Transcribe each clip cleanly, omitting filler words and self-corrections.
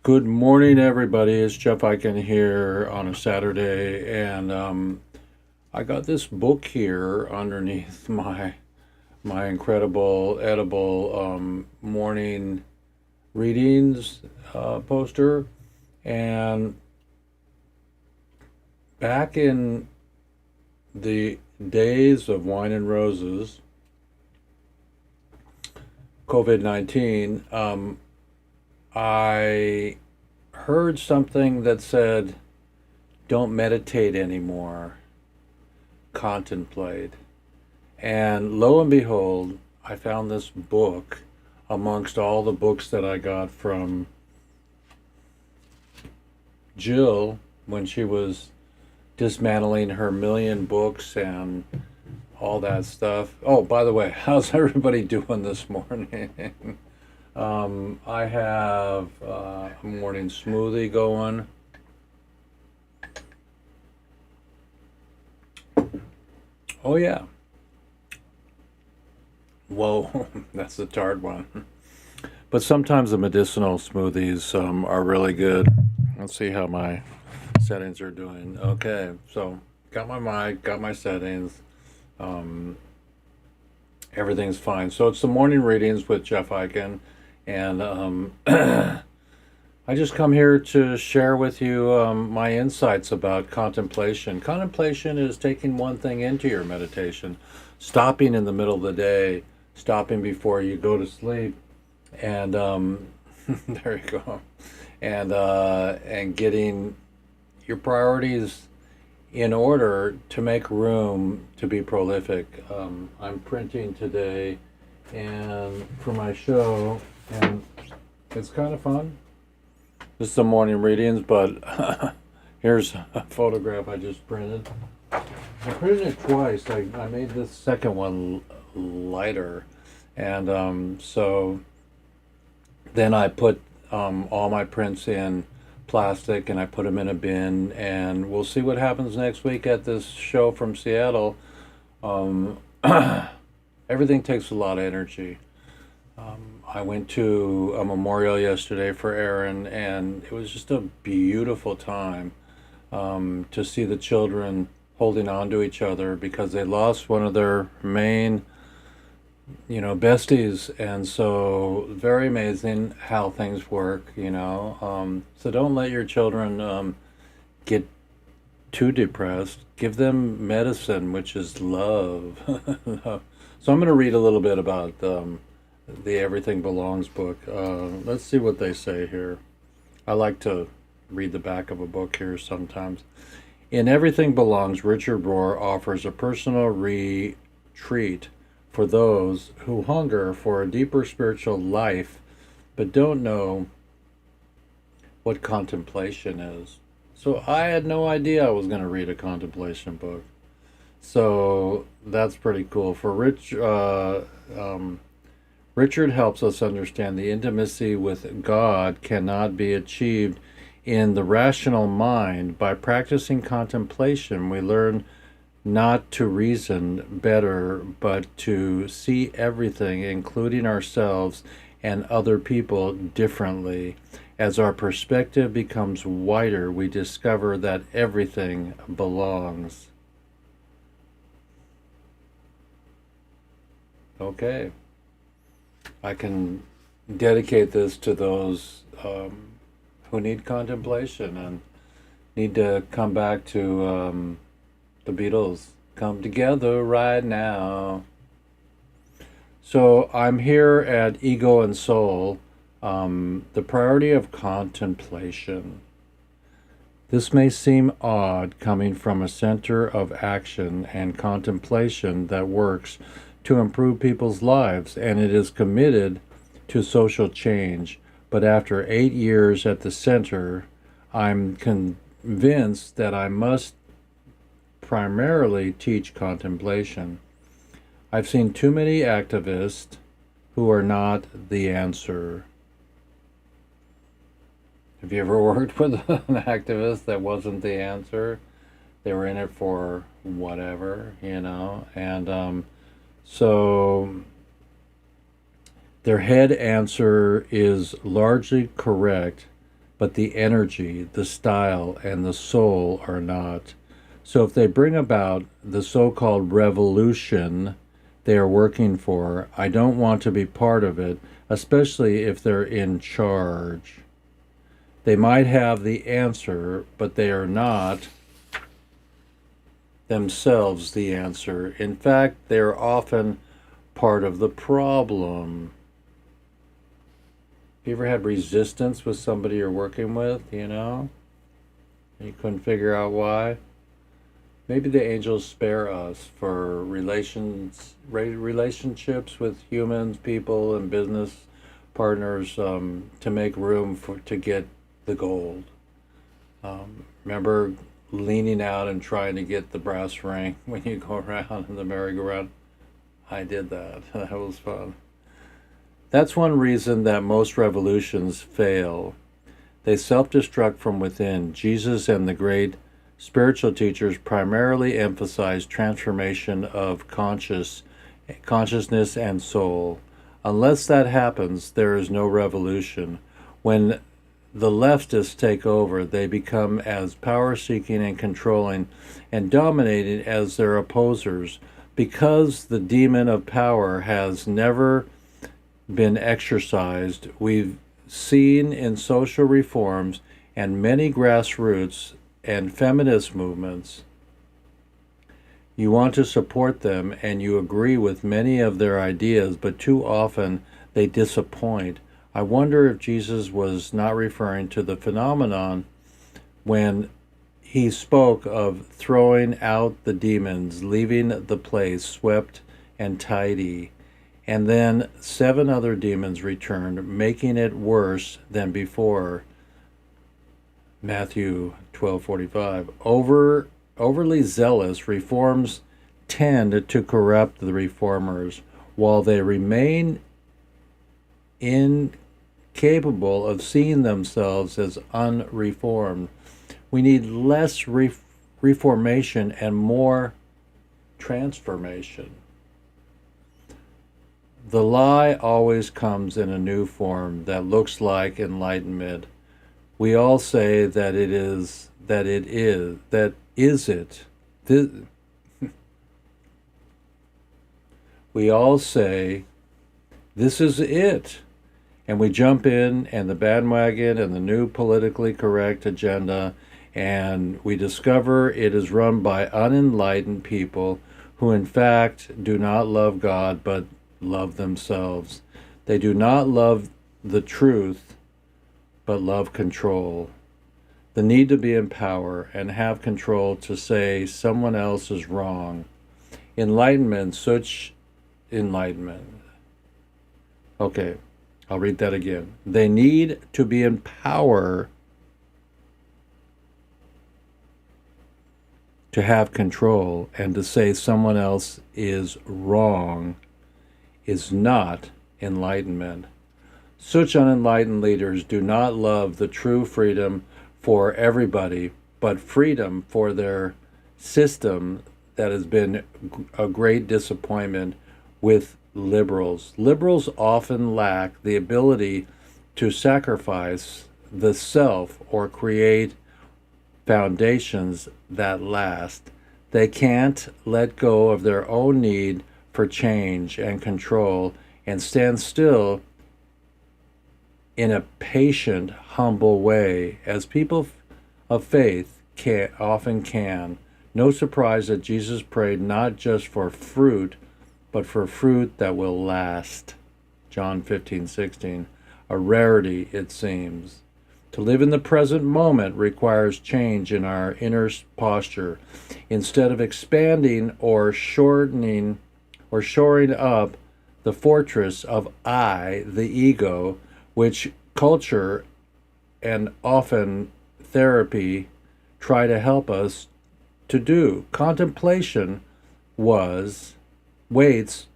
Good morning, everybody. It's Jeff Eichen here on a Saturday, and I got this book here underneath my incredible edible morning readings poster. And back in the days of wine and roses, COVID-19, I heard something that said, don't meditate anymore, contemplate. And lo and behold, I found this book amongst all the books that I got from Jill when she was dismantling her million books and all that stuff. Oh, by the way, how's everybody doing this morning? I have a morning smoothie going. Oh, yeah. Whoa, that's the tart one. But sometimes the medicinal smoothies are really good. Let's see how my settings are doing. Okay, so got my mic, got my settings. Um, Everything's fine. So it's the morning readings with Jeff Eichen. And I just come here to share with you my insights about contemplation. Contemplation is taking one thing into your meditation, stopping in the middle of the day, stopping before you go to sleep, and there you go, and getting your priorities in order to make room to be prolific. I'm printing today, and for my show, and it's kind of fun. This is some morning readings, but here's a photograph I just printed. I printed it twice. I made this second one lighter, and so then I put all my prints in plastic and I put them in a bin, and we'll see what happens next week at this show from Seattle. Um, Everything takes a lot of energy. I went to a memorial yesterday for Aaron, and it was just a beautiful time to see the children holding on to each other because they lost one of their main, besties. And so, very amazing how things work. So, don't let your children get too depressed. Give them medicine, which is love. So, I'm going to read a little bit about the Everything Belongs book. Let's see what they say here. I like to read the back of a book here sometimes. In Everything Belongs, Richard Rohr offers a personal retreat for those who hunger for a deeper spiritual life but don't know what contemplation is. So I had no idea I was going to read a contemplation book. So that's pretty cool. Richard helps us understand the intimacy with God cannot be achieved in the rational mind. By practicing contemplation, we learn not to reason better, but to see everything, including ourselves and other people, differently. As our perspective becomes wider, we discover that everything belongs. Okay. I can dedicate this to those who need contemplation and need to come back to the Beatles. Come together right now. So I'm here at Ego and Soul, the priority of contemplation. This may seem odd coming from a center of action and contemplation that works to improve people's lives, and it is committed to social change. But after 8 years at the center, I'm convinced that I must primarily teach contemplation. I've seen too many activists who are not the answer. Have you ever worked with an activist that wasn't the answer? They were in it for whatever, and so their head answer is largely correct, but the energy, the style, and the soul are not. So if they bring about the so-called revolution they are working for, I don't want to be part of it, especially if they're in charge. They might have the answer, but they are not themselves the answer. In fact, they are often part of the problem. You ever had resistance with somebody you're working with, You couldn't figure out why? Maybe the angels spare us for relationships with humans, people, and business partners to make room to get the gold. Remember leaning out and trying to get the brass ring when you go around in the merry-go-round? I did that. That was fun. That's one reason that most revolutions fail. They self-destruct from within. Jesus and the great spiritual teachers primarily emphasize transformation of consciousness and soul. Unless that happens, there is no revolution. When the leftists take over, they become as power-seeking and controlling and dominating as their opposers. Because the demon of power has never been exercised, we've seen in social reforms and many grassroots and feminist movements, you want to support them and you agree with many of their ideas, but too often they disappoint. I wonder if Jesus was not referring to the phenomenon when he spoke of throwing out the demons, leaving the place swept and tidy, and then 7 other demons returned, making it worse than before. Matthew 12:45. Overly zealous reforms tend to corrupt the reformers, while they remain incapable of seeing themselves as unreformed. We need less reformation and more transformation. The lie always comes in a new form that looks like enlightenment. We all say that it is, that is it. We all say, this is it. And we jump in and the bandwagon and the new politically correct agenda, and we discover it is run by unenlightened people who in fact do not love God but love themselves. They do not love the truth but love control. The need to be in power and have control to say someone else is wrong. Such enlightenment. Okay, I'll read that again. They need to be in power to have control, and to say someone else is wrong is not enlightenment. Such unenlightened leaders do not love the true freedom for everybody, but freedom for their system that has been a great disappointment with liberals. Liberals often lack the ability to sacrifice the self or create foundations that last. They can't let go of their own need for change and control and stand still in a patient, humble way, as people of faith often can. No surprise that Jesus prayed not just for fruit, but for fruit that will last. John 15:16. A rarity, it seems. To live in the present moment requires change in our inner posture. Instead of expanding or shortening or shoring up the fortress of I, the ego, which culture and often therapy try to help us to do. Contemplation waits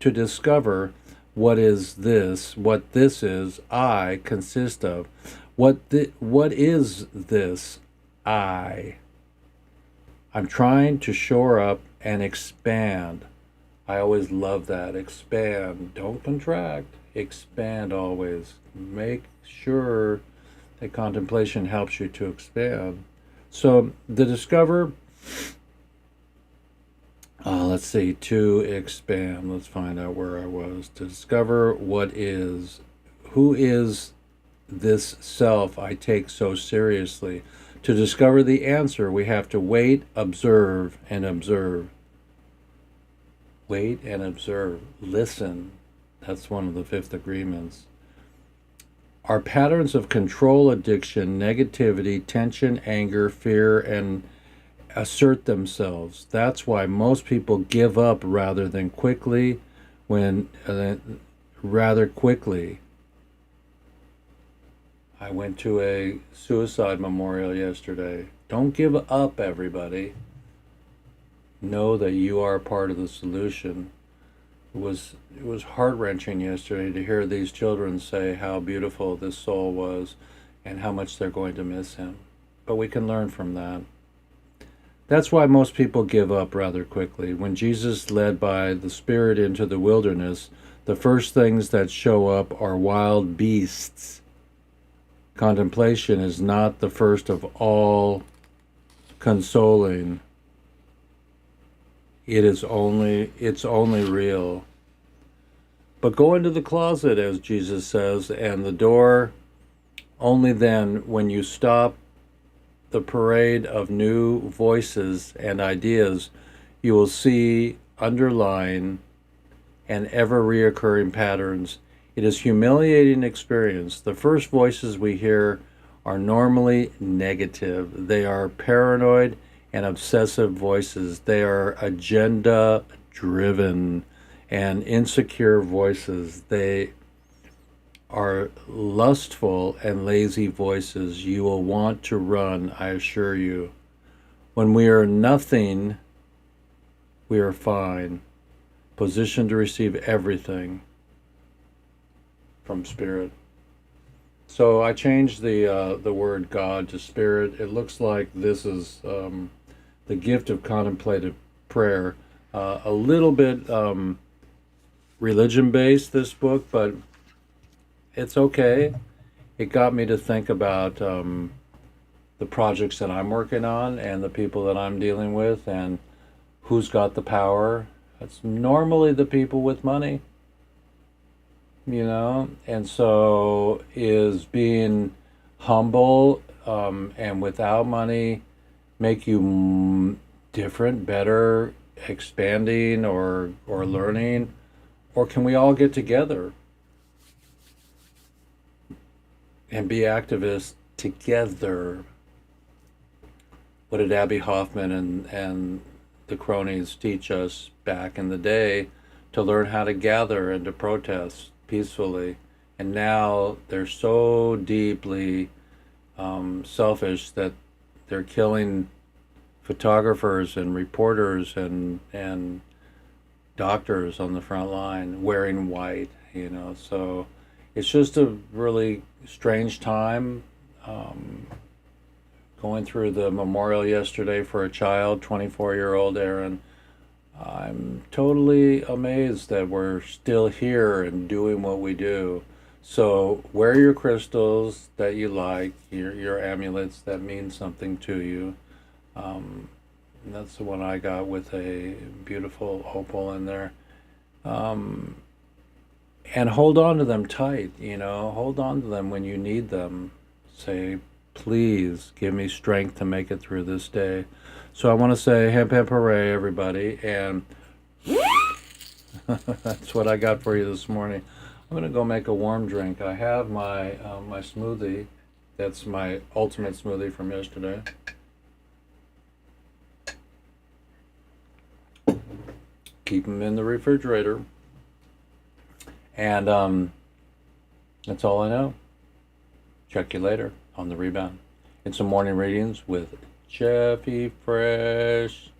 to discover what this is I consist of. What is this I? I'm trying to shore up and expand. I always love that. Expand. Don't contract. Expand always. Make sure that contemplation helps you to expand. So the discover, let's see, to expand. Let's find out where I was. To discover what is, who is this self I take so seriously. To discover the answer, we have to wait, observe, and observe. Wait and observe. Listen. That's one of the fifth agreements. Our patterns of control, addiction, negativity, tension, anger, fear, and assert themselves. That's why most people give up rather quickly. I went to a suicide memorial yesterday. Don't give up, everybody. Know that you are part of the solution. It was heart-wrenching yesterday to hear these children say how beautiful this soul was and how much they're going to miss him. But we can learn from that. That's why most people give up rather quickly. When Jesus led by the Spirit into the wilderness, the first things that show up are wild beasts. Contemplation is not the first of all consoling. It's only real. But go into the closet, as Jesus says, and the door, only then, when you stop the parade of new voices and ideas, you will see underlying and ever reoccurring patterns. It is humiliating experience. The first voices we hear are normally negative. They are paranoid and obsessive voices. They are agenda-driven and insecure voices. They are lustful and lazy voices. You will want to run, I assure you. When we are nothing, we are fine, positioned to receive everything from Spirit. So I changed the word God to Spirit. It looks like this is the gift of contemplative prayer. A little bit religion-based, this book, but it's okay. It got me to think about the projects that I'm working on and the people that I'm dealing with and who's got the power. It's normally the people with money, and so is being humble and without money make you different, better, expanding, or learning? Or can we all get together and be activists together? What did Abby Hoffman and the cronies teach us back in the day? To learn how to gather and to protest peacefully. And now they're so deeply selfish that they're killing photographers and reporters and doctors on the front line wearing white, So it's just a really strange time. Going through the memorial yesterday for a child, 24-year-old Aaron. I'm totally amazed that we're still here and doing what we do. So wear your crystals that you like, your amulets that mean something to you. That's the one I got with a beautiful opal in there. And hold on to them tight, hold on to them when you need them. Say, please give me strength to make it through this day. So I want to say hemp hemp hooray, everybody, and that's what I got for you this morning. I'm going to go make a warm drink. I have my my smoothie. That's my ultimate smoothie from yesterday. Keep them in the refrigerator. And that's all I know. Check you later on the rebound. It's some morning readings with Jeffy Fresh.